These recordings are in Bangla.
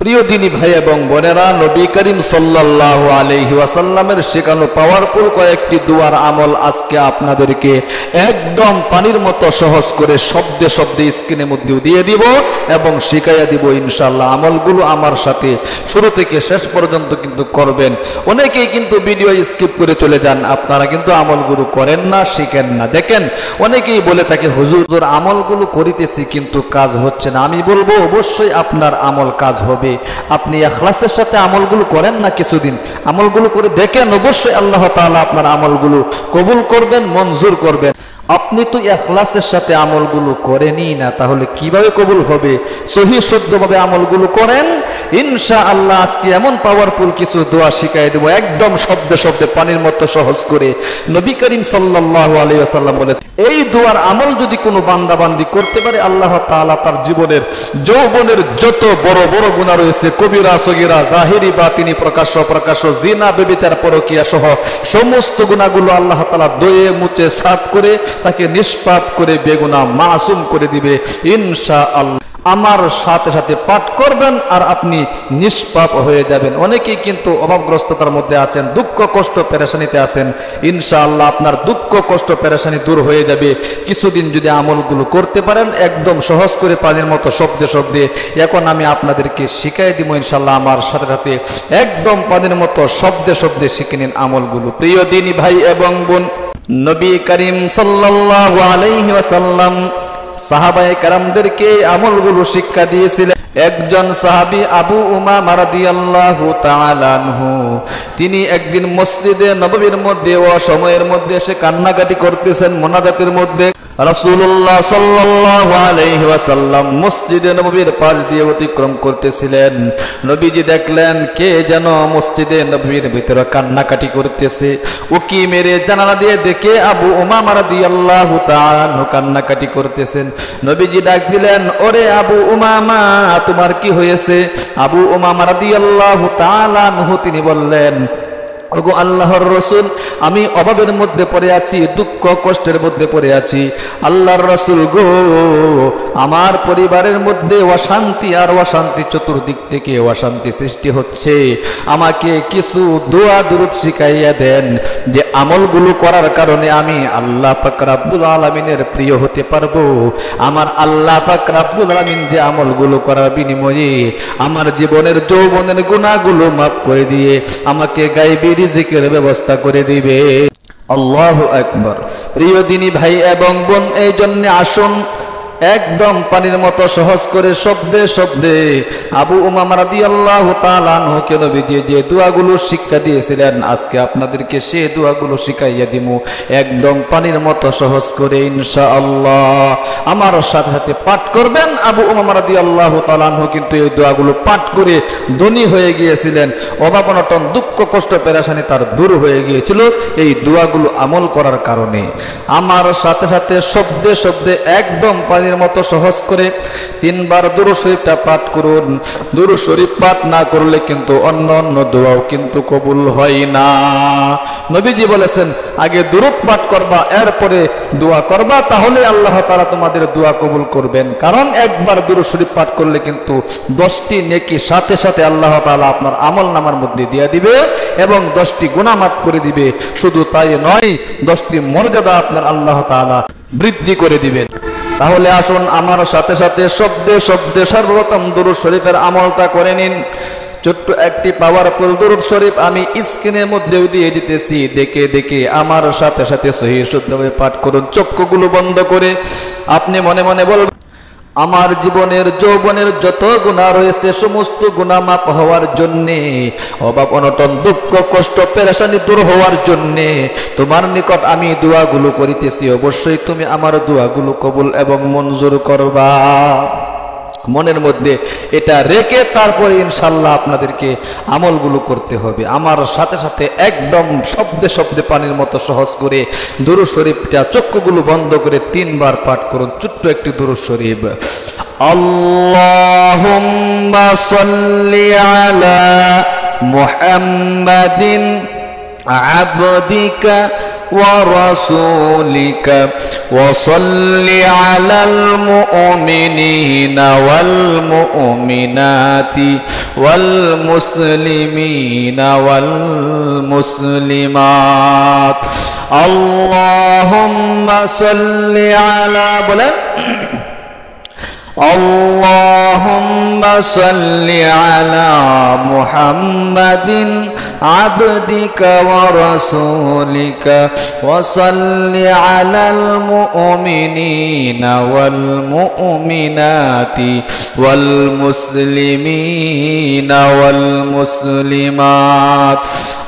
প্রিয় দিনী ভাই এবং বোনেরা, নবী করিম সাল্লাল্লাহু আলাইহি ওয়াসাল্লামের শেখানো পাওয়ারফুল কয়েকটি দুয়ার আমল আজকে আপনাদেরকে একদম পানির মতো সহজ করে শব্দে শব্দে স্ক্রিনের মধ্যে দিয়ে দিব এবং শিখাইয়া দিব ইনশাআল্লাহ। আমলগুলো আমার সাথে শুরু থেকে শেষ পর্যন্ত কিন্তু করবেন। অনেকেই কিন্তু ভিডিও স্কিপ করে চলে যান, আপনারা কিন্তু আমলগুলো করেন না, শিখেন না। দেখেন, অনেকেই বলে থাকে হুজুর আমলগুলো করিতেছি কিন্তু কাজ হচ্ছে না। আমি বলবো অবশ্যই আপনার আমল কাজ হবে। আপনি ইখলাসের সাথে আমলগুলো করেন না, কিছুদিন আমলগুলো করে দেখেন, অবশ্যই আল্লাহ তাআলা আপনার আমলগুলো কবুল করবেন, মঞ্জুর করবেন। আপনি তো ইখলাসের সাথে আমলগুলো করেনই না, তাহলে কিভাবে কবুল হবে? সহিহ শুদ্ধভাবে আমলগুলো করেন, ইনশাআল্লাহ আজকে এমন পাওয়ারফুল কিছু দোয়া শিখাই দেব একদম শব্দে শব্দে পানির মতো সহজ করে। নবী করিম সাল্লাল্লাহু আলাইহি ওয়াসাল্লাম বলেন, এই দোয়ার আমল যদি কোনো বান্দা বান্দি করতে পারে, আল্লাহ তাআলা তার জীবনের যৌবনের যত বড় বড় গুনাহ রয়েছে, কবিরা সগীরা, জাহিরি বাতিনি, প্রকাশ্য প্রকাশ্য, জিনা ব্যভিচার পরকিয়া সহ সমস্ত গুনাহগুলো আল্লাহ তাআলা ধুয়ে মুছে সাফ করে তাকে নিষ্পাপ করে বেগুনাহ মাসুম করে দিবে ইনশাআল্লাহ। আমার সাথে সাথে পাঠ করবেন আর আপনি নিষ্পাপ হয়ে যাবেন। অনেকেই কিন্তু অভাবগ্রস্ততার মধ্যে আছেন, দুঃখ কষ্ট পেরেশানিতে আছেন, ইনশাআল্লাহ আপনার দুঃখ কষ্ট পেরেশানি দূর হয়ে যাবে কিছুদিন যদি আমলগুলো করতে পারেন একদম সহজ করে পানির মতো শব্দে শব্দে। এখন আমি আপনাদেরকে শিখাই দিব ইনশাআল্লাহ, আমার সাথে সাথে একদম পানির মতো শব্দে শব্দে শিখে নিন আমলগুলো। প্রিয় দিনী ভাই এবং বোন, নবী করিম সাল্লাল্লাহু আলাইহি ওয়াসাল্লাম সাহাবায়ে কেরামদেরকে আমলগুলো শিক্ষা দিয়েছিলেন। একজন সাহাবী আবু উমামা রাদিয়াল্লাহু তাআলা আনহু, তিনি একদিন মসজিদে নববীর মধ্যে ও সময়ের মধ্যে এসে কান্নাকাটি করতেছেন। মোনাজাতের মধ্যে রাসূলুল্লাহ সাল্লাল্লাহু আলাইহি ওয়াসাল্লাম মসজিদে নববীর পাশ দিয়ে অতিক্রম করতেছিলেন। নবীজি দেখলেন কে যেন মসজিদে নববীর ভিতরে কান্নাকাটি করতেছে। উকি মেরে জানালা দিয়ে দেখে আবু উমামা রাদিয়াল্লাহু তাআলা আনহু কান্নাকাটি করতেছেন। নবীজি ডাক দিলেন, ওরে আবু উমামা, তোমার কি হয়েছে? আবু উমামা রাদিয়াল্লাহু তাআলা আনহু তিনি বললেন, ওগো আল্লাহর রাসূল, আমি অভাবের মধ্যে পড়ে আছি, দুঃখ কষ্টের মধ্যে পড়ে আছি। আল্লাহর রাসূল গো, আমার পরিবারের মধ্যে অশান্তি আর অশান্তি, চতুর্দিক থেকে অশান্তি সৃষ্টি হচ্ছে। আমাকে কিছু দোয়া দুরূদ শিখাইয়া দেন যে আমলগুলো করার কারণে আমি আল্লাহ পাক রব্বুল আলামিনের প্রিয় হতে পারবো। আমার আল্লাহ পাক রব্বুল আলামিন যে আমলগুলো করার বিনিময়ে আমার জীবনের যৌবনের গুনাহগুলো মাফ করে দিয়ে আমাকে গায়বী রিজিকের ব্যবস্থা করে দিবে। আল্লাহু আকবার। প্রিয় দিনী ভাই এবং বোন, এই জন্য আসুন একদম পানির মতো সহজ করে শব্দে শব্দে আবু উমামা রাদিয়াল্লাহু তাআলা আনহুকে নবীজি যে দোয়াগুলো শিক্ষা দিয়েছিলেন, আজকে আপনাদেরকে সেই দোয়াগুলো শিখাইয়া দিমু একদম পানির মতো সহজ করে ইনশাআল্লাহ। আমার সাথে সাথে পাঠ করবেন। আবু উমামা রাদিয়াল্লাহু তাআলা আনহু কিন্তু এই দোয়াগুলো পাঠ করে ধনী হয়ে গিয়েছিলেন। অভাব অনটন দুঃখ কষ্ট পেরেশানি তার দূর হয়ে গিয়েছিল এই দোয়াগুলো আমল করার কারণে। আমার সাথে সাথে শব্দে শব্দে একদম মতো সহজ করে 3 বার দুরূদ শরীফটা পাঠ করুন। দুরূদ শরীফ পাঠ না করলে কিন্তু অন্য অন্য দোয়াও কিন্তু কবুল হয় না। নবীজি বলেছেন আগে দুরূদ পাঠ করবা, এরপরে দোয়া করবা, তাহলে আল্লাহ তাআলা তোমাদের দোয়া কবুল করবেন। কারণ একবার দুরূদ শরীফ পাঠ করলে কিন্তু 10টি নেকি সাথে সাথে আল্লাহ তাআলা আপনার আমলনামার মধ্যে দিয়ে দিবে এবং 10টি গুনাহ মাফ করে দিবে। শুধু তাই নয়, 10টি মর্যাদা আপনার আল্লাহ তাআলা বৃদ্ধি করে দিবেন। তাহলে আসুন আমার সাথে সাথে শব্দে শব্দে সর্বপ্রথম দুরূদ শরীফের আমলটা করে নিন। ছোট্ট একটি পাওয়ারফুল দুরূদ শরীফ আমি স্ক্রিনের মধ্যেও দিয়ে দিতেছি, দেখে দেখে আমার সাথে সাথে সহিহ শুদ্ধভাবে পাঠ করুন। চক্ষুগুলো বন্ধ করে আপনি মনে মনে বলবেন, আমার জীবনের যৌবনের যত গুনাহ রয়েছে সমস্ত গুনাহ মাফ হওয়ার জন্যে, অভাব অনটন দুঃখ কষ্ট পেরেশানি দূর হওয়ার জন্যে তোমার নিকট আমি দোয়াগুলো করিতেছি। অবশ্যই তুমি আমার দোয়াগুলো কবুল এবং মঞ্জুর করবা। মনের মধ্যে এটা রেখে তারপরে ইনশাআল্লাহ আপনাদেরকে আমলগুলো করতে হবে। আমার সাথে সাথে একদম শব্দে শব্দে পানির মতো সহজ করে দুরূদ শরীফটা চক্ষুগুলো বন্ধ করে 3 বার পাঠ করুন। ছোট্ট একটি দুরূদ শরীফ, আল্লাহুম্মা সাল্লি আলা মুহাম্মাদিন আবদিকা ورسولك وصل على المؤمنين والمؤمنات والمسلمين والمسلمات اللهم صل على اللهم صل على محمد عبدك ورسولك وصل على المؤمنين والمؤمنات والمسلمين والمسلمات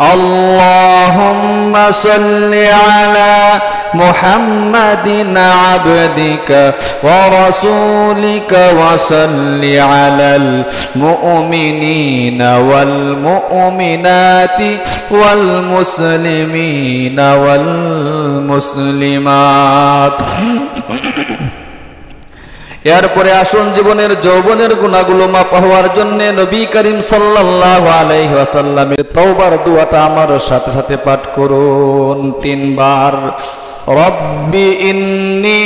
اللهم صل على محمد عبدك ورسولك وصل على المؤمنين والمؤمنات والمسلمين والمسلمات এরপরে আসুন জীবনের যৌবনের গুনাহগুলো মাফ হওয়ার জন্য নবী করিম সাল্লাল্লাহু আলাইহি ওয়াসাল্লামের তওবার দোয়াটা আমার সাথে সাথে পাঠ করুন 3 বার রব্বি ইন্নী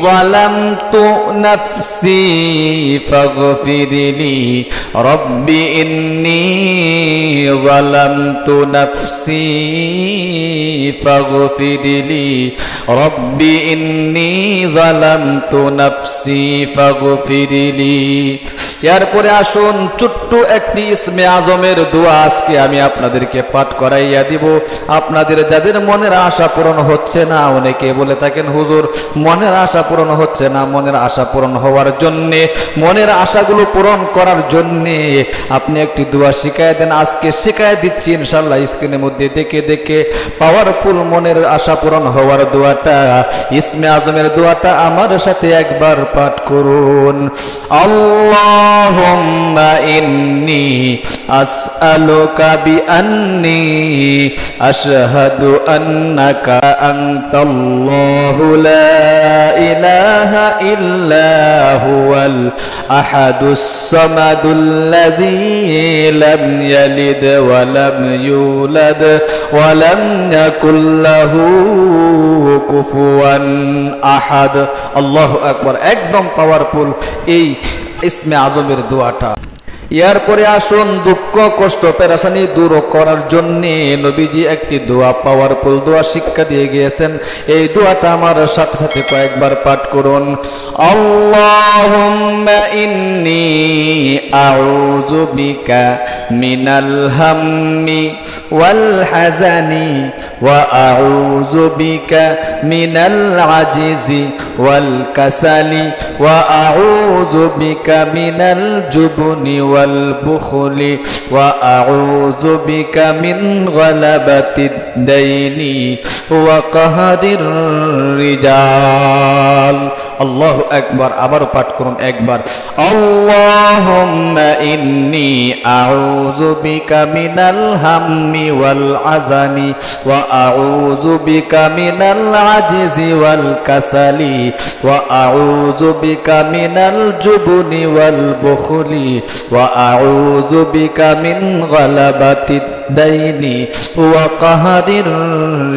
যালামতু নাফসি ফাগফিরলি রব্বি ইন্নী যালামতু নাফসি ফাগফিরলি রব্বি ইন্নী যালামতু নাফসি ফাগফিরলি এরপরে আসুন ছোট্ট একটি ইসমে আজমের দোয়া আজকে আমি আপনাদেরকে পাঠ করাইয়া দিব আপনাদের যাদের মনের আশা পূরণ হচ্ছে না অনেকে বলে থাকেন হুজুর মনের আশা পূরণ হচ্ছে না মনের আশা পূরণ হওয়ার জন্য মনের আশাগুলো পূরণ করার জন্য আপনি একটি দোয়া শিখায় দেন আজকে শিখায় দিচ্ছি ইনশাআল্লাহ স্ক্রিনের মধ্যে দেখে দেখে পাওয়ারফুল মনের আশা পূরণ হওয়ার দোয়াটা ইসমে আজমের দোয়াটা আমার সাথে একবার পাঠ করুন আল্লাহুম্মা ইন্নী আসআলুকা বিআন্নী আশহাদু আন্নাকা আনতাল্লাহু লা ইলাহা ইল্লা হুয়াল আহাদুস সামাদুল্লাযী লাম ইয়ালিদ ওয়া লাম ইউলাদ ওয়া লাম ইয়াকুল লাহু কুফুয়ান আহাদ আল্লাহু আকবার একদম পাওয়ারফুল এই ইসমে আজমের দোয়াটা এরপরে আসুন দুঃখ কষ্ট পেরেশানি দূর করার জন্য নবীজি একটি দোয়া পাওয়ারফুল দোয়া শিক্ষা দিয়ে গিয়েছেন এই দোয়াটা আমার সাথে সাথে কয়েকবার পাঠ করুন আল্লাহুম্মা ইন্নী আউযু বিকা মিনাল হাম্মি ওয়াল হাজানি ওয়া আউযু বিকা মিনাল আজিজি ওয়াল কাসালি ওয়া আউযু বিকা মিনাল জুবনি ওয়াল বুখলি ওয়া আউযু বিকা মিন গালাবাতিদ দাইনি ওয়া কাহরির রিজাল আল্লাহু আকবার আবার পাঠ করুন একবার আল্লাহুম্মা ইন্নী আউযু বিকা মিনাল হাম্মি ওয়াল আজানি ওয়া আউযু বিকা মিনাল আজিজি ওয়াল কাসালি ওয়া আউযু বিকা মিনাল জুবনি ওয়াল বুখলি ওয়া আউযু বিকা মিন গালাবাতিদ দাইনি ওয়া কাহরির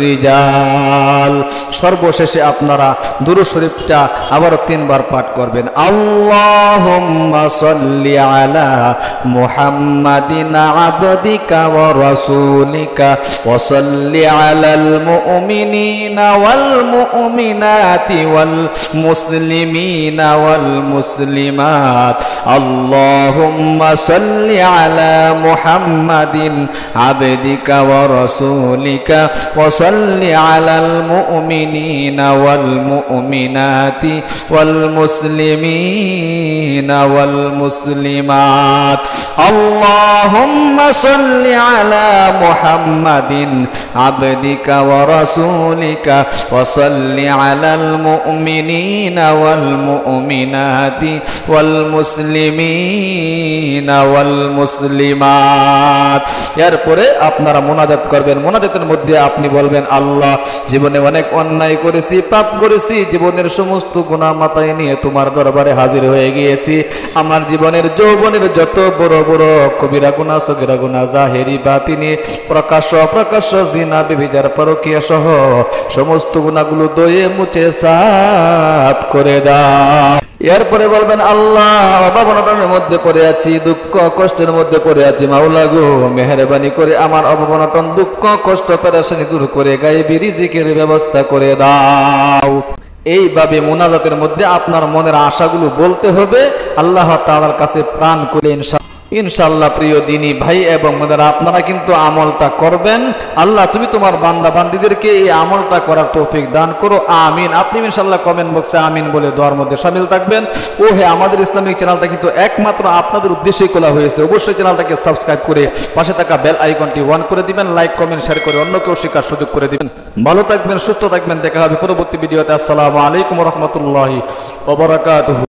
রিজাল সর্বশেষে আপনারা দুরূদ শরীফটা আবার 3 বার পাঠ করবেন আল্লাহুম্মা সাল্লি আলা মুহাম্মাদিন আবদিকা ওয়া রাসূলিকা ওয়া সাল্লি আলাল মুমিনিনা ওয়াল মুমিনাতি ওয়াল মুসলিমিনা ওয়াল মুসলিমাত আল্লাহুম্মা সাল্লি আলা মুহাম্মাদিন আবদিকা ওয়া রাসূলিকা ওয়া সাল্লি আলাল মুমিনিনা ওয়াল মুমিনাতি ওয়াল মুসলিমিনা ওয়াল মুসলিমাত আল্লাহুম্মা সাল্লি আলা মুহাম্মাদিন আবদিকা ওয়া রাসূলিকা ওয়া সাল্লি আলাল মুমিনিনা ওয়াল মুমিনাতি ওয়াল মুসলিমিনা ওয়াল মুসলিমাত এরপরে আপনারা মুনাজাত করবেন মুনাজাতের মধ্যে আপনি বলবেন আল্লাহ জীবনে অনেক অন্যায় করেছি পাপ করেছি জীবনের সমস্ত গুনাহ মাথায় নিয়ে তোমার দরবারে হাজির হয়ে গিয়েছি আমার জীবনের যৌবনের যত বড় বড় কবিরা গুনাহ সগীরা গুনাহ জাহেরি বাতিনি প্রকাশ্য অপ্রকাশ্য জিনা ব্যভিচার পরকীয়া সহ সমস্ত গুনাহগুলো ধুয়ে মুছে সাফ করে দাও। এরপরে বলবেন আল্লাহ অভাব অনটনের মধ্যে পড়ে আছি, দুঃখ কষ্টের মধ্যে পড়ে আছি, মাওলা গো মেহেরবানি করে আমার অভাব অনটন দুঃখ কষ্ট পেরেশানি দূর করে গায়েবী রিজিকের ব্যবস্থা করে দাও। এইভাবে মুনাজাতের মধ্যে আপনার মনের আশাগুলো বলতে হবে, আল্লাহ তাআলার কাছে প্রাণ করে ইনশাআল্লাহ। প্রিয় দিনী ভাই এবং বোনেরা, আপনারা কিন্তু আমলটা করবেন। আল্লাহ তুমি তোমার বান্দা বান্দীদেরকে এই আমলটা করার তৌফিক দান করো, আমিন। আপনি ইনশাআল্লাহ কমেন্ট বক্সে আমিন বলে দোয়ার মধ্যে শামিল থাকবেন। ও হে, আমাদের ইসলামিক চ্যানেলটা কিন্তু একমাত্র আপনাদের উদ্দেশ্যেই খোলা হয়েছে। অবশ্যই চ্যানেলটাকে সাবস্ক্রাইব করে পাশে থাকা বেল আইকনটি অন করে দিবেন, লাইক কমেন্ট শেয়ার করে অন্যকেও শেখার সুযোগ করে দিবেন। ভালো থাকবেন, সুস্থ থাকবেন, দেখা হবে পরবর্তী ভিডিওতে। আসসালামু আলাইকুম ওয়া রাহমাতুল্লাহি ওয়া বারাকাতুহু।